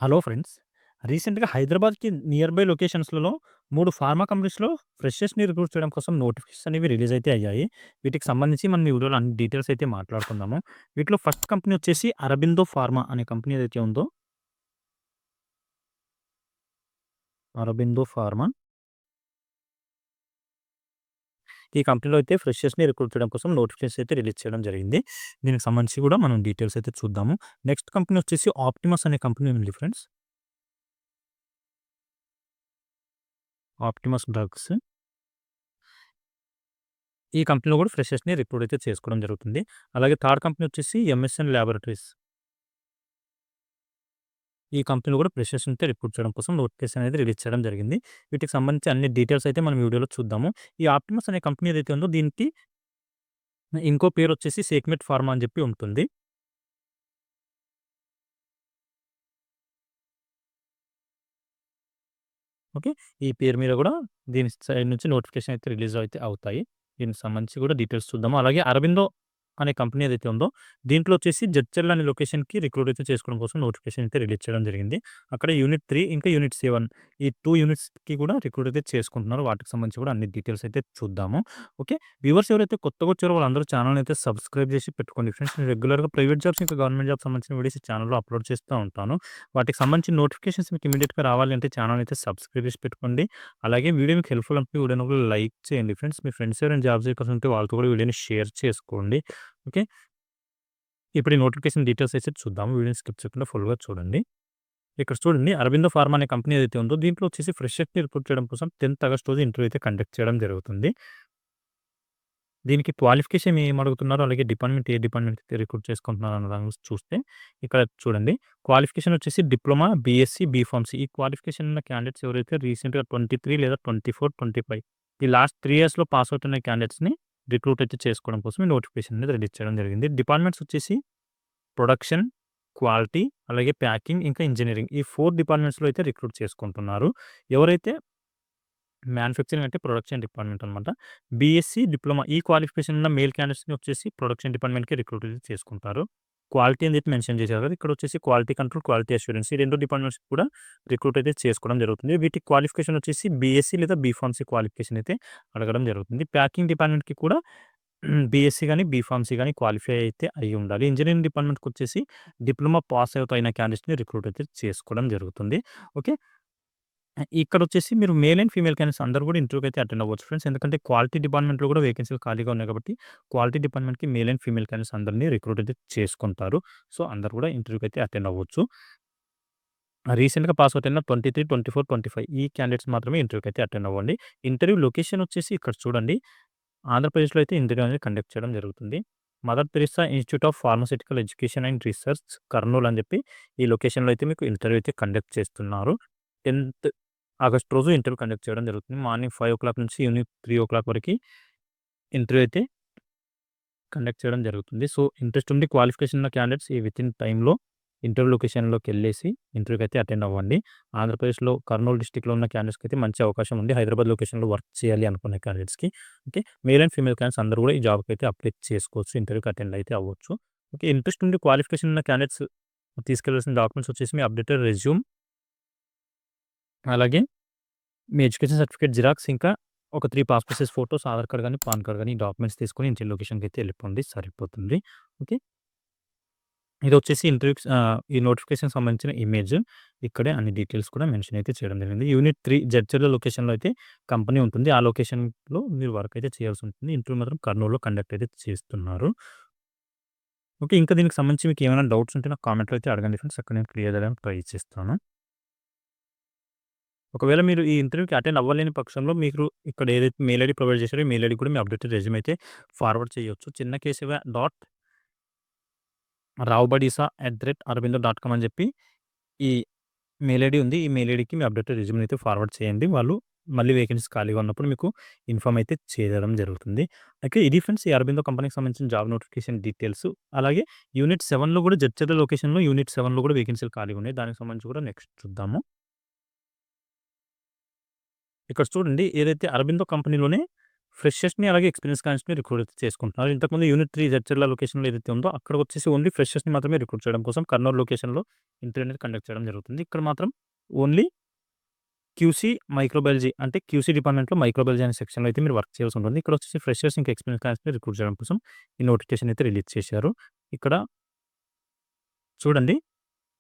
Hello friends. రీసెంట్‌గా హైదరాబాద్‌కి near by లొకేషన్స్‌లలో 3 pharma కంపెనీస్‌లో ఫ్రెషర్స్‌ని రిక్రూట్ చేయడం కోసం నోటిఫికేషన్స్ అనేవి రిలీజ్ అయితే అయ్యాయి. వీటికి సంబంధించి మనం ఈ వీడియోలో అన్ని డీటెయిల్స్ అయితే మాట్లాడుకుందాము. వీటిలో ఫస్ట్ కంపెనీ వచ్చేసి అరబిందో ఫార్మా అనే కంపెనీ ఏదైతే ఉందో, అరబిందో ఫార్మా ఈ కంపెనీలో అయితే ఫ్రెషర్స్‌ని రిక్రూట్ చేయడం కోసం నోటిఫికేషన్స్ అయితే రిలీజ్ చేయడం జరిగింది. దీనికి సంబంధించి కూడా మనం డీటెయిల్స్ అయితే చూద్దాము. నెక్స్ట్ కంపెనీ వచ్చేసి ఆప్టిమస్ అనే కంపెనీ ఉంది ఫ్రెండ్స్. Optimus drugs. ఈ కంపెనీలో కూడా ఫ్రెషర్స్‌ని రిక్రూట్ అయితే చేసుకోవడం జరుగుతుంది. అలాగే థర్డ్ కంపెనీ వచ్చేసి ఎంఎస్ఎన్ ల్యాబొరేటరీస్. ఈ కంపెనీలో కూడా ఫ్రెషర్స్‌ని అయితే రిక్రూట్ చేయడం కోసం నోటిఫికేషన్ అనేది రిలీజ్ చేయడం జరిగింది. వీటికి సంబంధించి అన్ని డీటెయిల్స్ అయితే మనం వీడియోలో చూద్దాము. ఈ ఆప్టిమస్ అనే కంపెనీ ఏదైతే ఉందో దీనికి ఇంకో పేరు వచ్చేసి సేక్మెట్ ఫార్మా అని చెప్పి ఉంటుంది. ఓకే. ఈ పేరు మీద కూడా దీని సైడ్ నుంచి నోటిఫికేషన్ అయితే రిలీజ్ అయితే అవుతాయి. దీనికి సంబంధించి కూడా డీటెయిల్స్ చూద్దాము. అలాగే అరబిందో అనే కంపెనీ ఏదైతే ఉందో దీంట్లో వచ్చేసి జడ్చర్ల అనే లొకేషన్‌కి రిక్రూట్ అయితే చేసుకోవడం కోసం నోటిఫికేషన్ అయితే రిలీజ్ చేయడం జరిగింది. అక్కడ యూనిట్ 3 ఇంకా యూనిట్ 7 ఈ 2 యూనిట్స్‌కి కూడా రిక్రూట్ అయితే చేసుకుంటున్నారు. వాటికి సంబంధించి కూడా అన్ని డీటెయిల్స్ అయితే చూద్దాము. ఓకే. వ్యూవర్స్ ఎవరైతే కొత్తగా వచ్చారో వాళ్ళందరూ ఛానెల్‌ని అయితే సబ్స్క్రైబ్ చేసి పెట్టుకోండి ఫ్రెండ్స్. నేను రెగ్యులర్‌గా ప్రైవేట్ జాబ్స్ ఇంకా గవర్నమెంట్ జాబ్స్ సంబంధించిన వీడియోస్ ఈ ఛానెల్‌లో అప్లోడ్ చేస్తూ ఉంటాను. వాటికి సంబంధించిన నోటిఫికేషన్స్ మీకు ఇమ్మీడియేట్‌గా రావాలి అంటే ఛానెల్ అయితే సబ్స్క్రైబ్ చేసి పెట్టుకోండి. అలాగే వీడియో మీకు హెల్ప్‌ఫుల్ అనిపిస్తే వీడియోని ఒక లైక్ చేయండి ఫ్రెండ్స్. మీ ఫ్రెండ్స్ ఎవరైనా జాబ్ సీకర్స్ ఉంటే వాళ్ళతో కూడా వీడియోని షేర్ చేసుకోండి. ఓకే. ఇప్పుడు ఈ నోటిఫికేషన్ డీటెయిల్స్ అయితే చూద్దాం. వీడియోని స్కిప్ చేయకుండా ఫుల్‌గా చూడండి. ఇక్కడ చూడండి అరబిందో ఫార్మా అనే కంపెనీ ఏదైతే ఉందో దీంట్లో వచ్చేసి ఫ్రెషర్స్‌ని రిక్రూట్ చేయడం కోసం 10థ్ ఆగస్ట్ రోజు ఇంటర్వ్యూ అయితే కండక్ట్ చేయడం జరుగుతుంది. దీనికి క్వాలిఫికేషన్ ఏమి అడుగుతున్నారో, అలాగే డిపార్ట్‌మెంట్ ఏ డిపార్ట్‌మెంట్ అయితే రిక్రూట్ చేసుకుంటున్నారో అన్న దాని గురించి చూస్తే, ఇక్కడ చూడండి క్వాలిఫికేషన్ వచ్చేసి డిప్లొమా, బీఎస్సీ, బీఫార్మసీ ఈ క్వాలిఫికేషన్ ఉన్న క్యాండిడేట్స్ ఎవరైతే రీసెంట్‌గా 23 లేదా 24, 25 ఈ లాస్ట్ 3 ఇయర్స్‌లో పాస్ అవుట్ అయిన క్యాండిడేట్స్‌ని రిక్రూట్ అయితే చేసుకోవడం కోసం ఈ నోటిఫికేషన్ అనేది రిలీజ్ చేయడం జరిగింది. డిపార్ట్‌మెంట్స్ వచ్చేసి ప్రొడక్షన్, క్వాలిటీ, అలాగే ప్యాకింగ్, ఇంకా ఇంజినీరింగ్ ఈ 4 డిపార్ట్‌మెంట్స్‌లో అయితే రిక్రూట్ చేసుకుంటున్నారు. ఎవరైతే మ్యానుఫ్యాక్చరింగ్ అంటే ప్రొడక్షన్ డిపార్ట్‌మెంట్ అనమాట. బీఎస్సీ, డిప్లొమా ఈ క్వాలిఫికేషన్ ఉన్న మేల్ క్యాండిడేట్స్‌ని వచ్చేసి ప్రొడక్షన్ డిపార్ట్‌మెంట్‌కి రిక్రూట్ అయితే చేసుకుంటారు. క్వాలిటీ అని చెప్పి మెన్షన్ చేశారు కదా! ఇక్కడ వచ్చేసి క్వాలిటీ కంట్రోల్, క్వాలిటీ అష్యూరెన్స్ ఈ 2 డిపార్ట్‌మెంట్స్ కూడా రిక్రూట్ అయితే చేసుకోవడం జరుగుతుంది. వీటి క్వాలిఫికేషన్ వచ్చేసి బీఎస్సీ లేదా బీఫార్మసీ క్వాలిఫికేషన్ అయితే అడగడం జరుగుతుంది. ప్యాకింగ్ డిపార్ట్‌మెంట్‌కి కూడా బీఎస్సీ గాని, బీఫార్మసీ గాని క్వాలిఫై అయితే అయ్యి ఉండాలి. ఇంజినీరింగ్ డిపార్ట్‌మెంట్‌కొచ్చేసి డిప్లొమా పాస్ అవుట్ అయిన క్యాండిడేట్స్‌ని రిక్రూట్ అయితే చేసుకోవడం జరుగుతుంది. ఓకే. ఇక్కడొచ్చేసి మీరు మేల్ అండ్ ఫీమేల్ క్యాండిడేట్స్ అందరూ కూడా ఇంటర్వ్యూకి అయితే అటెండ్ అవ్వచ్చు ఫ్రెండ్స్. ఎందుకంటే క్వాలిటీ డిపార్ట్మెంట్‌లో కూడా వేకెన్సీలు ఖాళీగా ఉన్నాయి కాబట్టి, క్వాలిటీ డిపార్ట్మెంట్‌కి మేల్ అండ్ ఫీమేల్ క్యాండిడేట్స్ అందరిని రిక్రూట్ అయితే చేసుకుంటారు. సో, అందరూ కూడా ఇంటర్వ్యూకి అయితే అటెండ్ అవ్వచ్చు. రీసెంట్‌గా పాస్ అవుట్ అయిన 23, 24, 25 ఈ క్యాండిడేట్స్ మాత్రమే ఇంటర్వ్యూకి అయితే అటెండ్ అవ్వండి. ఇంటర్వ్యూ లొకేషన్ వచ్చేసి ఇక్కడ చూడండి. ఆంధ్రప్రదేశ్‌లో అయితే ఇంటర్వ్యూ అనేది కండక్ట్ చేయడం జరుగుతుంది. Mother Teresa institute of pharmaceutical education and research Kurnool అని చెప్పి ఈ లొకేషన్‌లో అయితే మీకు ఇంటర్వ్యూ అయితే కండక్ట్ చేస్తున్నారు. 10థ్ ఆగస్ట్ రోజు ఇంటర్వ్యూ కండక్ట్ చేయడం జరుగుతుంది. మార్నింగ్ 5:00 నుంచి ఈవినింగ్ 3:00 వరకి ఇంటర్వ్యూ అయితే కండక్ట్ చేయడం జరుగుతుంది. సో, ఇంట్రెస్ట్ ఉండి క్వాలిఫికేషన్ ఉన్న క్యాండిడేట్స్ ఈ వితిన్ టైమ్‌లో ఇంటర్వ్యూ లొకేషన్‌లోకెళ్ళేసి ఇంటర్వ్యూకి అయితే అటెండ్ అవ్వండి. ఆంధ్రప్రదేశ్‌లో కర్నూలు డిస్ట్రిక్ట్‌లో ఉన్న క్యాండిడేట్స్‌కి అయితే మంచి అవకాశం ఉంది. హైదరాబాద్ లొకేషన్‌లో వర్క్ చేయాలి అనుకునే క్యాండిడేట్స్‌కి. Okay. Male and female candidates అందరూ కూడా ఈ జాబ్‌కి అయితే అప్లై చేసుకోవచ్చు. ఇంటర్వ్యూకి అటెండ్ అయితే అవ్వచ్చు. ఓకే. ఇంట్రెస్ట్ ఉండి క్వాలిఫికేషన్ ఉన్న క్యాండిడేట్స్ తీసుకెళ్లాల్సిన డాక్యుమెంట్స్ వచ్చేసి మీ అప్డేటెడ్ రెజ్యూమ్, అలాగే మీ ఎడ్యుకేషన్ సర్టిఫికేట్ జిరాక్స్ ఇంకా ఒక 3 passport size photos, Aadhaar card గాని, పాన్ కార్డ్ గాని ఈ డాక్యుమెంట్స్ తీసుకొని ఇంటి లొకేషన్‌కి అయితే ఎళ్ళిపోండి సరిపోతుంది. ఓకే. ఇదొచ్చేసి ఈ నోటిఫికేషన్‌కి సంబంధించిన ఇమేజ్. ఇక్కడే అన్ని డీటెయిల్స్ కూడా మెన్షన్ అయితే చేయడం జరిగింది. యూనిట్ 3 జడ్చర్ల లొకేషన్‌లో అయితే కంపెనీ ఉంటుంది. ఆ లొకేషన్‌లో మీరు వర్క్ అయితే చేయాల్సి ఉంటుంది. ఇంటర్వ్యూ మాత్రం కర్నూల్‌లో కండక్ట్ అయితే చేస్తున్నారు. ఓకే. ఇంకా దీనికి సంబంధించి మీకు ఏమైనా డౌట్స్ ఉంటే నాకు కామెంట్‌లో అయితే అడగండి ఫ్రెండ్స్. అక్కడ నేను క్లియర్ చేయడానికి ట్రై చేస్తాను. ఒకవేళ మీరు ఈ ఇంటర్వ్యూకి అటెండ్ అవ్వలేని పక్షంలో మీరు ఇక్కడ ఏదైతే మెయిల్ ఐడీ ప్రొవైడ్ చేశారో ఈ మెయిల్ ఐడీకి కూడా మీ అప్డేటెడ్ రెజ్యూమ్ అయితే ఫార్వర్డ్ చేయొచ్చు. చిన్నకేశవ డాట్ రావుబడీసా@arvindo.com అని చెప్పి ఈ మెయిల్ ఐడీ ఉంది. ఈ మెయిల్ ఐడీకి మీ అప్డేటెడ్ రెజ్యూమ్‌ని అయితే ఫార్వర్డ్ చేయండి. వాళ్ళు మళ్ళీ వేకెన్సీస్ ఖాళీగా ఉన్నప్పుడు మీకు ఇన్ఫార్మ్ అయితే చేయడం జరుగుతుంది. అయితే ఇది ఫ్రెండ్స్ ఈ అరబిందో కంపెనీకి సంబంధించిన జాబ్ నోటిఫికేషన్ డీటెయిల్స్. అలాగే యూనిట్ 7లో కూడా జడ్చర్ల లొకేషన్‌లో యూనిట్ 7లో కూడా వేకెన్సీలు ఖాళీగా ఉన్నాయి. దానికి సంబంధించి కూడా నెక్స్ట్ చూద్దాము. ఇక్కడ చూడండి ఏదైతే అరబిందో కంపెనీలోనే ఫ్రెషర్స్‌ని అలాగే ఎక్స్‌పీరియన్స్ క్యాండిడేట్స్‌ని రిక్రూట్ అయితే చేసుకుంటున్నారు. ఇంతకుముందు యూనిట్ 3 జడ్చర్ల లొకేషన్‌లో ఏదైతే ఉందో అక్కడికొచ్చేసి ఓన్లీ ఫ్రెషర్స్‌ని మాత్రమే రిక్రూట్ చేయడం కోసం కర్నూలు లొకేషన్‌లో ఇంటర్వ్యూ అనేది కండక్ట్ చేయడం జరుగుతుంది. ఇక్కడ మాత్రం ఓన్లీ క్యూసీ మైక్రోబయాలజీ అంటే క్యూసీ డిపార్ట్మెంట్‌లో మైక్రోబయాలజీ అనే సెక్షన్‌లో అయితే మీరు వర్క్ చేయాల్సి ఉంటుంది. ఇక్కడొచ్చేసి ఫ్రెషర్స్ ఇంకా ఎక్స్‌పీరియన్స్ క్యాండిడేట్స్‌ని రిక్రూట్ చేయడం కోసం ఈ నోటిఫికేషన్ అయితే రిలీజ్ చేశారు. ఇక్కడ చూడండి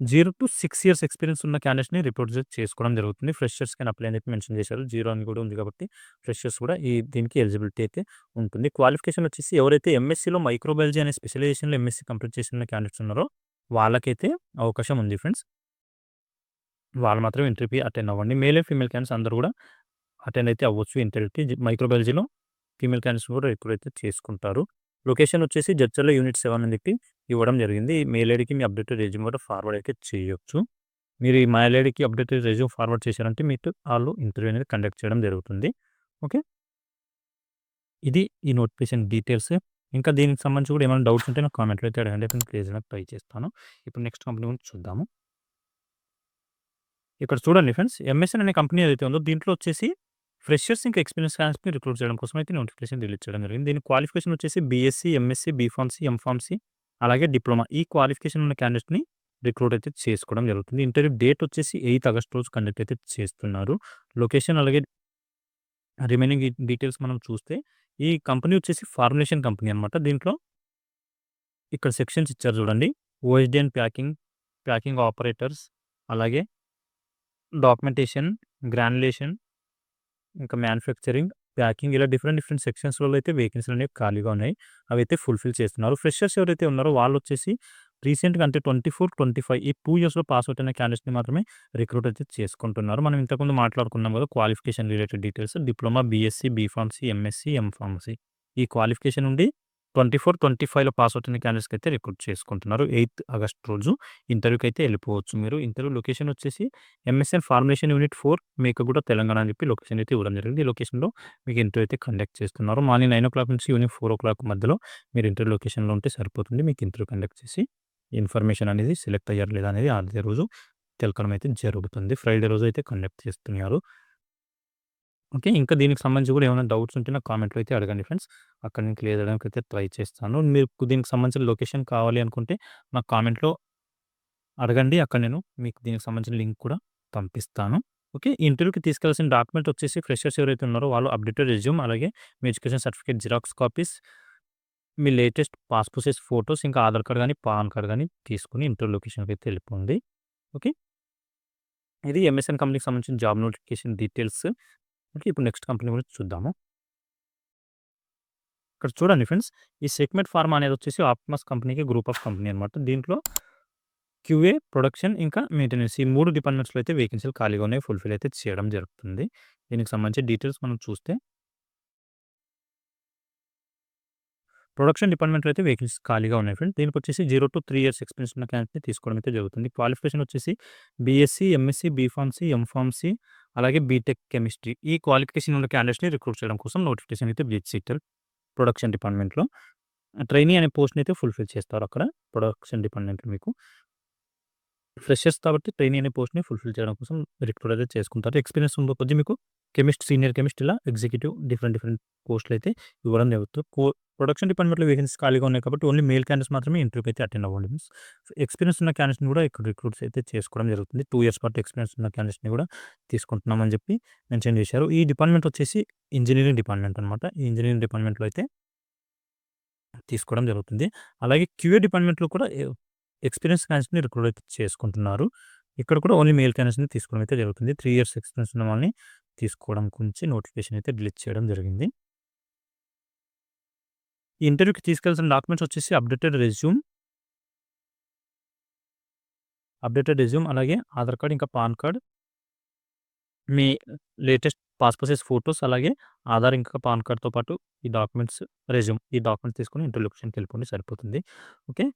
0-6 ఇయర్స్ ఎక్స్‌పీరియన్స్ ఉన్న క్యాండిడేట్స్‌ని రిక్రూట్ చేసుకోవడం జరుగుతుంది. ఫ్రెషర్స్ కెన్ అప్లై అని చెప్పి మెన్షన్ చేశారు. 0 అని కూడా ఉంది కాబట్టి ఫ్రెషర్స్ కూడా దీనికి ఎలిజిబిలిటీ అయితే ఉంటుంది. క్వాలిఫికేషన్ వచ్చేసి ఎవరైతే ఎంఎస్సీలో మైక్రోబయాలజీ అనే స్పెషలైజేషన్‌లో ఎంఎస్సీ కంప్లీట్ చేసిన క్యాండిడేట్స్ ఉన్నారో వాళ్ళకైతే అవకాశం ఉంది ఫ్రెండ్స్. వాళ్ళు మాత్రం ఇంటర్వ్యూకి అటెండ్ అవ్వండి. మేల్ అండ్ ఫీమేల్ క్యాండిడేట్స్ అందరూ కూడా అటెండ్ అయితే అవ్వచ్చు ఇంటర్వ్యూకి. మైక్రోబయాలజీలో ఫీమేల్ క్యాండిడేట్స్ కూడా రిక్రూట్ అయితే చేసుకుంటారు. లొకేషన్ వచ్చేసి జడ్చర్ల యూనిట్ 7 అని చెప్పి ఇవ్వడం జరిగింది. మెయిల్ ఐడీకి మీ అప్డేటెడ్ రెజ్యూమ్ కూడా ఫార్వర్డ్ అయితే చేయొచ్చు. మీరు ఈ మెయిల్ ఐడీకి అప్డేటెడ్ రెజ్యూమ్ ఫార్వర్డ్ చేశారంటే మీకు ఆళ్ళు ఇంటర్వ్యూ అనేది కండక్ట్ చేయడం జరుగుతుంది. ఓకే. ఇది ఈ నోటిఫికేషన్ డీటెయిల్స్. ఇంకా దీనికి సంబంధించి కూడా ఏమైనా డౌట్స్ ఉంటే నాకు కామెంట్‌లో అయితే అడగండి. నేను క్లియర్ చేయడానికి ట్రై చేస్తాను. ఇప్పుడు నెక్స్ట్ కంపెనీ గురించి చూద్దాము. ఇక్కడ చూడండి ఫ్రెండ్స్, ఎంఎస్ఎన్ అనే కంపెనీ ఏదైతే ఉందో దీంట్లో వచ్చేసి ఫ్రెషర్స్ ఇంకా ఎక్స్‌పీరియన్స్ క్యాండిడేట్స్‌ని రిక్రూట్ చేయడం కోసం అయితే నోటిఫికేషన్ రిలీజ్ చేయడం జరిగింది. దీని క్వాలిఫికేషన్ వచ్చేసి బీఎస్సీ, ఎంఎస్సీ, బీఫార్మసీ, ఎంఫార్మసీ అలాగే డిప్లొమా. ఈ క్వాలిఫికేషన్ ఉన్న క్యాండిడేట్స్‌ని రిక్రూట్ అయితే చేసుకోవడం జరుగుతుంది. ఇంటర్వ్యూ డేట్ వచ్చేసి 8 ఆగస్ట్ రోజు కండక్ట్ అయితే చేస్తున్నారు. లొకేషన్ అలాగే రిమైనింగ్ డీటెయిల్స్ మనం చూస్తే ఈ కంపెనీ వచ్చేసి ఫార్ములేషన్ కంపెనీ అనమాట. దీంట్లో ఇక్కడ సెక్షన్స్ ఇచ్చారు చూడండి. OSD and packing, packing operators అలాగే డాక్యుమెంటేషన్, గ్రాన్యులేషన్ ఇంకా మ్యానుఫ్యాక్చరింగ్, ప్యాకింగ్ ఇలా డిఫరెంట్ సెక్షన్స్‌లో అయితే వేకెన్సీలు అనేవి ఖాళీగా ఉన్నాయి. అవైతే ఫుల్‌ఫిల్ చేస్తున్నారు. ఫ్రెషర్స్ ఎవరైతే ఉన్నారో వాళ్ళొచ్చేసి రీసెంట్‌గా అంటే 24, 25 ఈ 2 ఇయర్స్‌లో పాస్ అవుట్ అయిన క్యాండిడేట్స్‌ని మాత్రమే రిక్రూట్ అయితే చేసుకుంటున్నారు. మనం ఇంతకుముందు మాట్లాడుకున్నాం కదా! Qualification related details diploma, BSc, B Pharmacy, MSc, M Pharmacy. ఈ క్వాలిఫికేషన్ నుండి 24, 25లో పాస్ అవుట్ అయిన క్యాండిడేట్స్‌కి అయితే రిక్రూట్ చేసుకుంటున్నారు. 8 ఆగస్ట్ రోజు ఇంటర్వ్యూకి అయితే వెళ్ళిపోవచ్చు మీరు. ఇంటర్వ్యూ లొకేషన్ వచ్చేసి MSN formulation unit 4 Mekaguda Telangana అని చెప్పి లొకేషన్ అయితే ఇవ్వడం జరిగింది. ఈ లొకేషన్‌లో మీకు ఇంటర్వ్యూ అయితే కండక్ట్ చేస్తున్నారు. మార్నింగ్ 9:00 నుంచి ఈవినింగ్ 4:00 మధ్యలో మీరు ఇంటర్వ్యూ లొకేషన్‌లో ఉంటే సరిపోతుంది. మీకు ఇంటర్వ్యూ కండక్ట్ చేసి ఇన్ఫర్మేషన్ అనేది సెలెక్ట్ అయ్యారా లేదా అనేది అదే రోజు తెలపడం అయితే జరుగుతుంది. ఫ్రైడే రోజు అయితే కండక్ట్ చేస్తున్నారు. ఓకే. ఇంకా దీనికి సంబంధించి కూడా ఏమైనా డౌట్స్ ఉంటే నాకు కామెంట్‌లో అయితే అడగండి ఫ్రెండ్స్. అక్కడ నేను క్లియర్ చేయడానికి అయితే ట్రై చేస్తాను. మీకు దీనికి సంబంధించిన లొకేషన్ కావాలి అనుకుంటే నాకు కామెంట్‌లో అడగండి. అక్కడ నేను మీకు దీనికి సంబంధించిన లింక్ కూడా పంపిస్తాను. ఓకే. ఈ ఇంటర్వ్యూకి తీసుకెళ్లాల్సిన డాక్యుమెంట్ వచ్చేసి ఫ్రెషర్స్ ఎవరైతే ఉన్నారో వాళ్ళు అప్డేటెడ్ రెజ్యూమ్ అలాగే మీ ఎడ్యుకేషన్ సర్టిఫికేట్ జిరాక్స్ కాపీస్, మీ లేటెస్ట్ పాస్‌పోర్ట్ సైజ్ ఫోటోస్ ఇంకా ఆధార్ కార్డ్ గాని, పాన్ కార్డ్ గాని తీసుకొని ఇంటర్వ్యూ లొకేషన్‌కి అయితే వెళ్ళిపోండి. ఓకే. ఇది ఎంఎస్ఎన్ కంపెనీకి సంబంధించిన జాబ్ నోటిఫికేషన్ డీటెయిల్స్. ఓకే. ఇప్పుడు నెక్స్ట్ కంపెనీ గురించి చూద్దాము. ఇక్కడ చూడండి ఫ్రెండ్స్, ఈ సెగ్మెంట్ ఫార్మా అనేది వచ్చేసి ఆప్టిమస్ కంపెనీకి గ్రూప్ ఆఫ్ కంపెనీ అనమాట. దీంట్లో క్యూఏ, ప్రొడక్షన్ ఇంకా మెయింటెనెన్స్ ఈ 3 డిపార్ట్మెంట్స్‌లో అయితే వేకెన్సీలు ఖాళీగా ఉన్నాయి. ఫుల్‌ఫిల్ అయితే చేయడం జరుగుతుంది. దీనికి సంబంధించి డీటెయిల్స్ మనం చూస్తే ప్రొడక్షన్ డిపార్ట్మెంట్‌లో అయితే వేకెన్సీస్ ఖాళీగా ఉన్నాయి ఫ్రెండ్స్. దీనికొచ్చేసి 0-3 ఇయర్స్ ఎక్స్‌పీరియన్స్ ఉన్న క్యాండిడేట్‌ని తీసుకోవడం అయితే జరుగుతుంది. క్వాలిఫికేషన్ వచ్చేసి బీఎస్సీ, ఎంఎస్సీ, బీఫార్మసీ, ఎంఫార్మసీ అలాగే బీటెక్ కెమిస్ట్రీ. ఈ క్వాలిఫికేషన్ ఉన్న క్యాండిడేట్స్‌ని రిక్రూట్ చేయడం కోసం నోటిఫికేషన్ అయితే రిలీజ్ చేశారు ప్రొడక్షన్ డిపార్ట్మెంట్‌లో. ట్రైనీ అనే పోస్ట్‌ని అయితే ఫుల్‌ఫిల్ చేస్తారు అక్కడ ప్రొడక్షన్ డిపార్ట్మెంట్‌లో మీకు. ఫ్రెషర్స్ కాబట్టి ట్రైనీ అనే పోస్ట్‌ని ఫుల్‌ఫిల్ చేయడం కోసం రిక్రూట్ అయితే చేసుకుంటారు. ఎక్స్‌పీరియన్స్ ఉన్న కొద్దీ మీకు కెమిస్ట్, సీనియర్ కెమిస్ట్ ఇలా ఎగ్జిక్యూటివ్ డిఫరెంట్ పోస్టులు అయితే ఇవ్వడం జరుగుతుంది. ప్రొడక్షన్ డిపార్ట్మెంట్‌లో వేకెన్సీస్ ఖాళీగా ఉన్నాయి కాబట్టి ఓన్లీ మేల్ క్యాండిడేట్స్ మాత్రమే ఇంటర్వ్యూకి అయితే అటెండ్ అవ్వండి. ఎక్స్‌పీరియన్స్ ఉన్న క్యాండిడేట్స్‌ని కూడా ఇక్కడ రిక్రూట్స్ అయితే చేసుకోవడం జరుగుతుంది. 2 ఇయర్స్ పాటు ఎక్స్‌పీరియన్స్ ఉన్న క్యాండిడేట్స్‌ని కూడా తీసుకుంటున్నామని చెప్పి మెన్షన్ చేశారు. ఈ డిపార్ట్మెంట్ వచ్చేసి ఇంజినీరింగ్ డిపార్ట్మెంట్ అనమాట. ఈ ఇంజినీరింగ్ డిపార్ట్మెంట్‌లో అయితే తీసుకోవడం జరుగుతుంది. అలాగే క్యూఏ డిపార్ట్మెంట్‌లో కూడా ఎక్స్‌పీరియన్స్ క్యాండిడేట్స్‌ని రిక్రూట్ అయితే చేసుకుంటున్నారు. ఇక్కడ కూడా ఓన్లీ మేల్ క్యాండిడేట్స్‌ని తీసుకోవడం అయితే జరుగుతుంది. 3 ఇయర్స్ ఎక్స్‌పీరియన్స్ ఉన్న వాళ్ళని తీసుకోవడం గురించి నోటిఫికేషన్ అయితే రిలీజ్ చేయడం జరిగింది. ఈ ఇంటర్వ్యూకి తీసుకెళ్లాల్సిన డాక్యుమెంట్స్ వచ్చేసి అప్డేటెడ్ రెజ్యూమ్ అలాగే ఆధార్ కార్డ్ ఇంకా పాన్ కార్డ్, మీ లేటెస్ట్ పాస్‌పోర్ట్ సైజ్ ఫోటోస్ అలాగే ఆధార్ ఇంకా పాన్ కార్డ్‌తో పాటు ఈ డాక్యుమెంట్స్, రెజ్యూమ్ ఈ డాక్యుమెంట్స్ తీసుకొని ఇంటర్వ్యూ లొకేషన్‌కి వెళ్ళిపోండి సరిపోతుంది. ఓకే.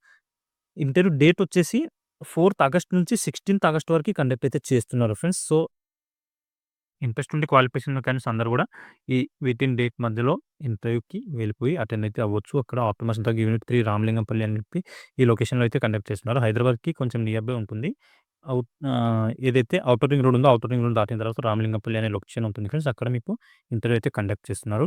ఇంటర్వ్యూ డేట్ వచ్చేసి 4థ్ ఆగస్ట్ నుంచి 16థ్ ఆగస్ట్ వరకు కండక్ట్ అయితే చేస్తున్నారు ఫ్రెండ్స్. సో, ఇంట్రెస్ట్ ఉండి క్వాలిఫికేషన్ ఉన్న క్యాండిడేట్స్ అందరూ కూడా ఈ వితిన్ డేట్ మధ్యలో ఇంటర్వ్యూకి వెళ్ళిపోయి అటెండ్ అయితే అవ్వచ్చు. అక్కడ ఆప్టిమస్ డ్రగ్ యూనిట్ 3 రామలింగంపల్లి అని చెప్పి ఈ లొకేషన్‌లో అయితే కండక్ట్ చేస్తున్నారు. హైదరాబాద్‌కి కొంచెం నియర్ బై ఉంటుంది. ఏదైతే ఔటర్ రింగ్ రోడ్ ఉందో ఔటర్ రింగ్ రోడ్ దాటిన తర్వాత రామలింగంపల్లి అనే లొకేషన్ ఉంటుంది ఫ్రెండ్స్. అక్కడ మీకు ఇంటర్వ్యూ అయితే కండక్ట్ చేస్తున్నారు.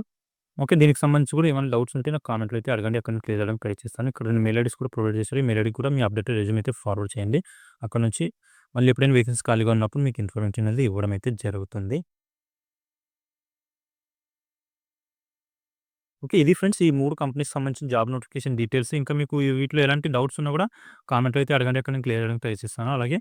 ఓకే. దీనికి సంబంధించి కూడా ఏమైనా డౌట్స్ ఉంటే నాకు కామెంట్‌లో అయితే అడగండి. అక్కడ నేను క్లియర్ చేయడానికి ట్రై చేస్తాను. ఇక్కడ 2 మెయిల్ ఐడీస్ కూడా ప్రొవైడ్ చేశారు. ఈ మెయిల్ ఐడీకి కూడా మీ అప్డేటెడ్ రెజ్యూమ్ అయితే ఫార్వర్డ్ చేయండి. అక్కడ నుంచి మళ్ళీ ఎప్పుడైనా వేకెన్సీ ఖాళీగా ఉన్నప్పుడు మీకు ఇన్ఫర్మేషన్ అనేది ఇవ్వడం అయితే జరుగుతుంది. ఓకే. ఇది ఫ్రెండ్స్ ఈ 3 కంపెనీస్‌కి సంబంధించిన జాబ్ నోటిఫికేషన్ డీటెయిల్స్. ఇంకా మీకు వీటిలో ఎలాంటి డౌట్స్ ఉన్నా కూడా కామెంట్‌లో అయితే అడగండి. అక్కడ నేను క్లియర్ చేయడానికి ట్రై చేస్తాను. అలాగే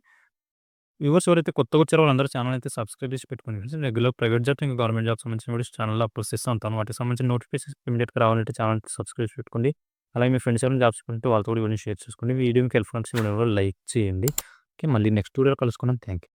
వ్యూవర్స్ ఎవరైతే కొత్తగా వచ్చారో వాళ్ళందరూ ఛానెల్ అయితే సబ్స్క్రైబ్ చేసి పెట్టుకోండి ఫ్రెండ్స్. రెగ్యులర్ ప్రైవేట్ జాబ్స్ ఇంకా గవర్నమెంట్ జాబ్స్ సంబంధించిన వీడియోస్ ఛానెల్‌లో అప్‌లోడ్ చేస్తూ ఉంటాను. వాటికి సంబంధించిన నోటిఫికేషన్స్ ఇమ్మీడియేట్‌గా రావాలంటే ఛానెల్‌కి సబ్స్క్రైబ్ చేసి పెట్టుకోండి. అలాగే మీ ఫ్రెండ్స్ ఎవరైనా జాబ్స్ ఉంటే వాళ్ళతో కూడా ఈ వీడియోని షేర్ చేసుకోండి. వీడియో మీకు హెల్ప్‌ఫుల్ అనిపిస్తే లైక్ చేయండి. ఓకే. మళ్ళీ నెక్స్ట్ వీడియోలో కలుసుకుందాం. Thank you.